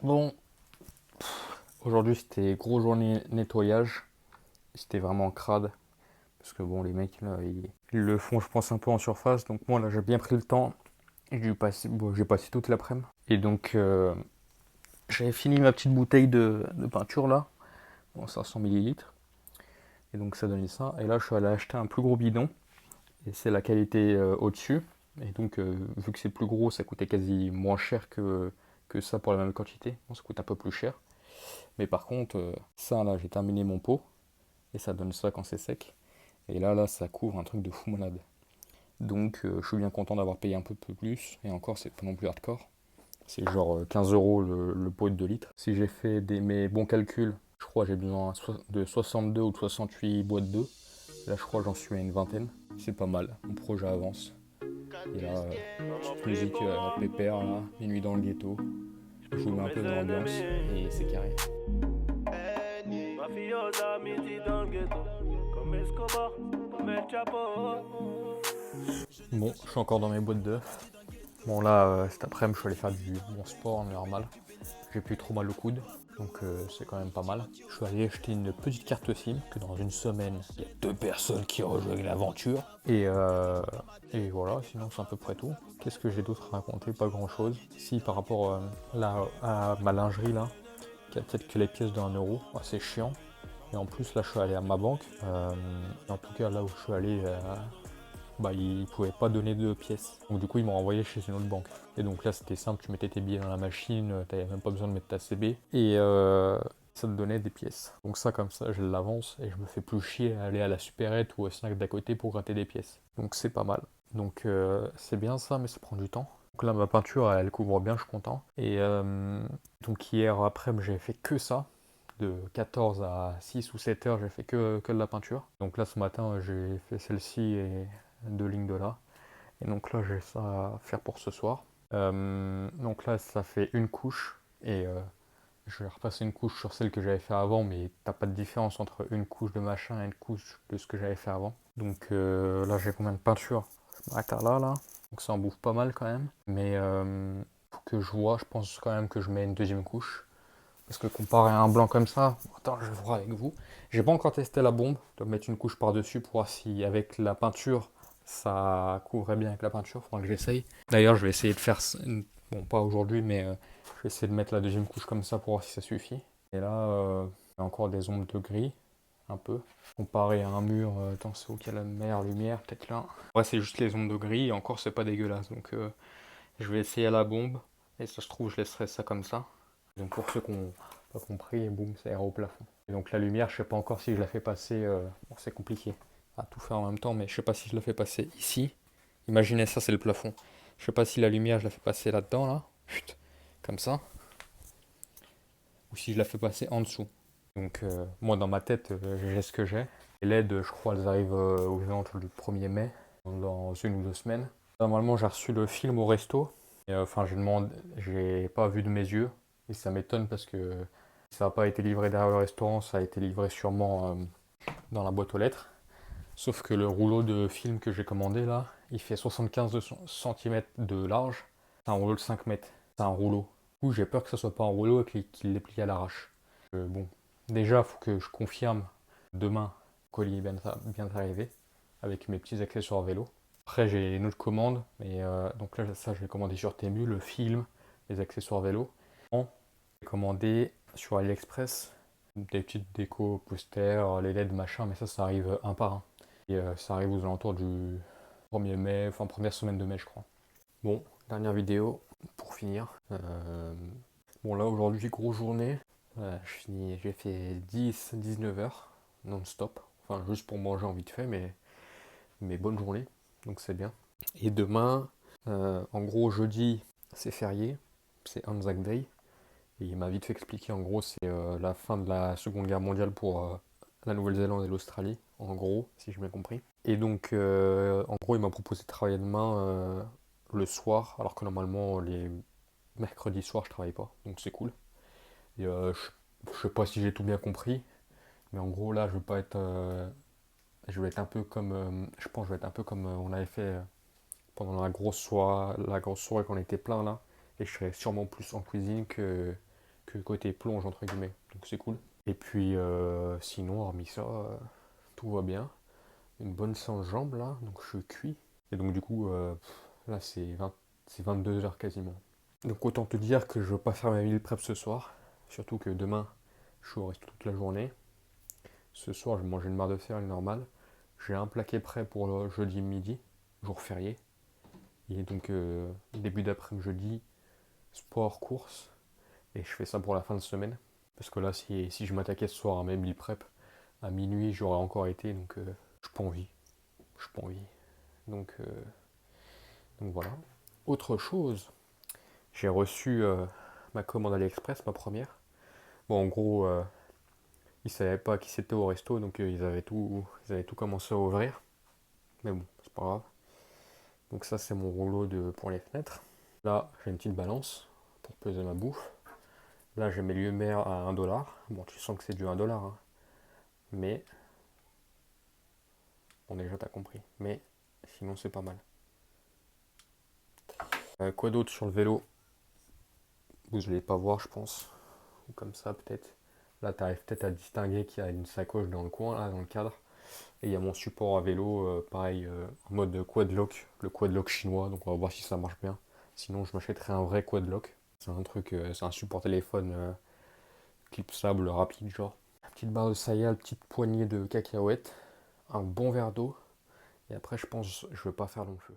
Bon, aujourd'hui c'était grosse journée nettoyage. C'était vraiment crade. Parce que bon, les mecs là, ils le font, je pense, un peu en surface. Donc moi là, j'ai bien pris le temps. J'ai passé toute l'après-midi. Et donc, j'avais fini ma petite bouteille de peinture là, en 500 millilitres. Et donc ça donnait ça. Et là, je suis allé acheter un plus gros bidon. Et c'est la qualité au-dessus. Et donc, vu que c'est plus gros, ça coûtait quasi moins cher que ça pour la même quantité. Bon, ça coûte un peu plus cher. Mais par contre, ça là, j'ai terminé mon pot. Et ça donne ça quand c'est sec. Et là, ça couvre un truc de fou malade. Donc, je suis bien content d'avoir payé un peu plus. Et encore, c'est pas non plus hardcore. C'est genre 15 euros le pot de 2 litres. Si j'ai fait mes bons calculs, je crois que j'ai besoin de 62 ou de 68 boîtes d'œufs. Là, je crois que j'en suis à une vingtaine. C'est pas mal, mon projet avance. Et là, petite musique pépère, là, minuit dans le ghetto. Je vous mets un peu dans l'ambiance et c'est carré. Bon, je suis encore dans mes boîtes d'œufs. Bon là, cet après-midi, je suis allé faire du bon sport normal. J'ai plus trop mal au coude, donc c'est quand même pas mal. Je suis allé acheter une petite carte SIM, que dans une semaine, il y a 2 personnes qui rejoignent l'aventure. Et voilà, sinon c'est à peu près tout. Qu'est-ce que j'ai d'autre à raconter? Pas grand-chose. Si, par rapport à ma lingerie là, qui a peut-être que les pièces d'1 euro, bah, c'est chiant. Et en plus, là, je suis allé à ma banque. En tout cas, là où je suis allé, bah, ils pouvaient pas donner de pièces. Donc du coup, ils m'ont renvoyé chez une autre banque. Et donc là, c'était simple, tu mettais tes billets dans la machine, t'avais même pas besoin de mettre ta CB. Et ça te donnait des pièces. Donc ça, comme ça, je l'avance et je me fais plus chier à aller à la supérette ou au snack d'à côté pour gratter des pièces. Donc c'est pas mal. Donc c'est bien ça, mais ça prend du temps. Donc là, ma peinture, elle couvre bien, je suis content. Et donc hier après, j'ai fait que ça. De 14 à 6 ou 7 heures, j'ai fait que de la peinture. Donc là, ce matin, j'ai fait celle-ci et 2 lignes de là. Et donc là, j'ai ça à faire pour ce soir. Donc là, ça fait une couche. Et je vais repasser une couche sur celle que j'avais fait avant, mais t'as pas de différence entre une couche de machin et une couche de ce que j'avais fait avant. Donc là, j'ai combien de peinture? Je m'arrête à là. Donc ça en bouffe pas mal quand même. Mais faut que je vois, je pense quand même que je mets une deuxième couche. Parce que comparé à un blanc comme ça, attends, je vais voir avec vous. J'ai pas encore testé la bombe, je dois mettre une couche par-dessus pour voir si avec la peinture ça couvrait bien avec la peinture, faudra que j'essaye. D'ailleurs, je vais essayer de faire, bon pas aujourd'hui, mais je vais essayer de mettre la deuxième couche comme ça pour voir si ça suffit. Et là, il y a encore des ombres de gris, un peu. Comparé à un mur, attends, c'est où qu'il y a la meilleure lumière, peut-être là. Ouais, c'est juste les ombres de gris, et encore c'est pas dégueulasse, donc je vais essayer à la bombe, et ça se trouve, je laisserai ça comme ça. Donc pour ceux qui n'ont pas compris, boum, ça ira au plafond. Et donc la lumière, je sais pas encore si je la fais passer. Bon, c'est compliqué à tout faire en même temps, mais je sais pas si je la fais passer ici. Imaginez ça, c'est le plafond. Je sais pas si la lumière, je la fais passer là-dedans, là, chut, comme ça, ou si je la fais passer en dessous. Donc moi, dans ma tête, j'ai ce que j'ai. Les LED, je crois, elles arrivent aux alentours du 1er mai, dans 1 ou 2 semaines. Normalement, j'ai reçu le film au resto. Enfin, j'ai pas vu de mes yeux. Et ça m'étonne parce que ça n'a pas été livré derrière le restaurant, ça a été livré sûrement dans la boîte aux lettres. Sauf que le rouleau de film que j'ai commandé là, il fait 75 cm de large. C'est un rouleau de 5 mètres. C'est un rouleau. Du coup, j'ai peur que ce soit pas un rouleau et qu'il l'ait plié à l'arrache. Bon, déjà, il faut que je confirme demain le colis est bien arrivé avec mes petits accessoires vélo. Après, j'ai une autre commande, mais donc là, ça, je l'ai commandé sur Temu, le film, les accessoires vélo. J'ai commandé sur AliExpress des petites décos, posters, les LED, machin, mais ça arrive un par un. Et ça arrive aux alentours du 1er mai, enfin première semaine de mai, je crois. Bon, dernière vidéo pour finir. Bon, là, aujourd'hui, grosse journée. J'ai fait 10-19 heures non-stop. Enfin, juste pour manger en vite fait, mais bonne journée, donc c'est bien. Et demain, en gros, jeudi, c'est férié, c'est Anzac Day. Et il m'a vite fait expliquer, en gros, c'est la fin de la Seconde Guerre mondiale pour la Nouvelle-Zélande et l'Australie, en gros, si j'ai bien compris. Et donc, en gros, il m'a proposé de travailler demain le soir, alors que normalement, les mercredis soirs, je travaille pas, donc c'est cool. Et je sais pas si j'ai tout bien compris, mais en gros, là, je vais être un peu comme, je pense, que je vais être un peu comme on avait fait pendant la grosse soirée quand on était plein là, et je serai sûrement plus en cuisine que côté plonge entre guillemets, donc c'est cool. Et puis sinon, hormis ça, tout va bien. Une bonne séance jambes là, donc je suis cuit. Et donc du coup, là c'est 22 h quasiment. Donc autant te dire que je veux pas faire ma meal prep ce soir, surtout que demain je suis au resto toute la journée. Ce soir je vais manger une barre de céréales normale. J'ai un plat qui est prêt pour le jeudi midi, jour férié. Et donc début d'après-midi jeudi, sport, course. Et je fais ça pour la fin de semaine. Parce que là si je m'attaquais ce soir à ma meal prep, à minuit j'aurais encore été, donc je pas envie. Je pas envie. Donc, donc voilà. Autre chose, j'ai reçu ma commande AliExpress, ma première. Bon, en gros, ils savaient pas qui c'était au resto, donc ils avaient tout commencé à ouvrir. Mais bon, c'est pas grave. Donc ça, c'est mon rouleau pour les fenêtres. Là, j'ai une petite balance pour peser ma bouffe. Là, j'ai mes lumières à 1 $. Bon, tu sens que c'est du 1 $, hein. Mais, bon, déjà, t'as compris. Mais, sinon, c'est pas mal. Quoi d'autre sur le vélo? Vous allez pas voir, je pense. Ou comme ça, peut-être. Là, tu arrives peut-être à distinguer qu'il y a une sacoche dans le coin, là, dans le cadre. Et il y a mon support à vélo, pareil, en mode quad lock, le quad lock chinois. Donc on va voir si ça marche bien. Sinon, je m'achèterai un vrai quad lock. C'est un truc, c'est un support téléphone clipsable rapide, genre. Une petite barre de céréales, petite poignée de cacahuètes, un bon verre d'eau. Et après, je pense, je veux pas faire long feu.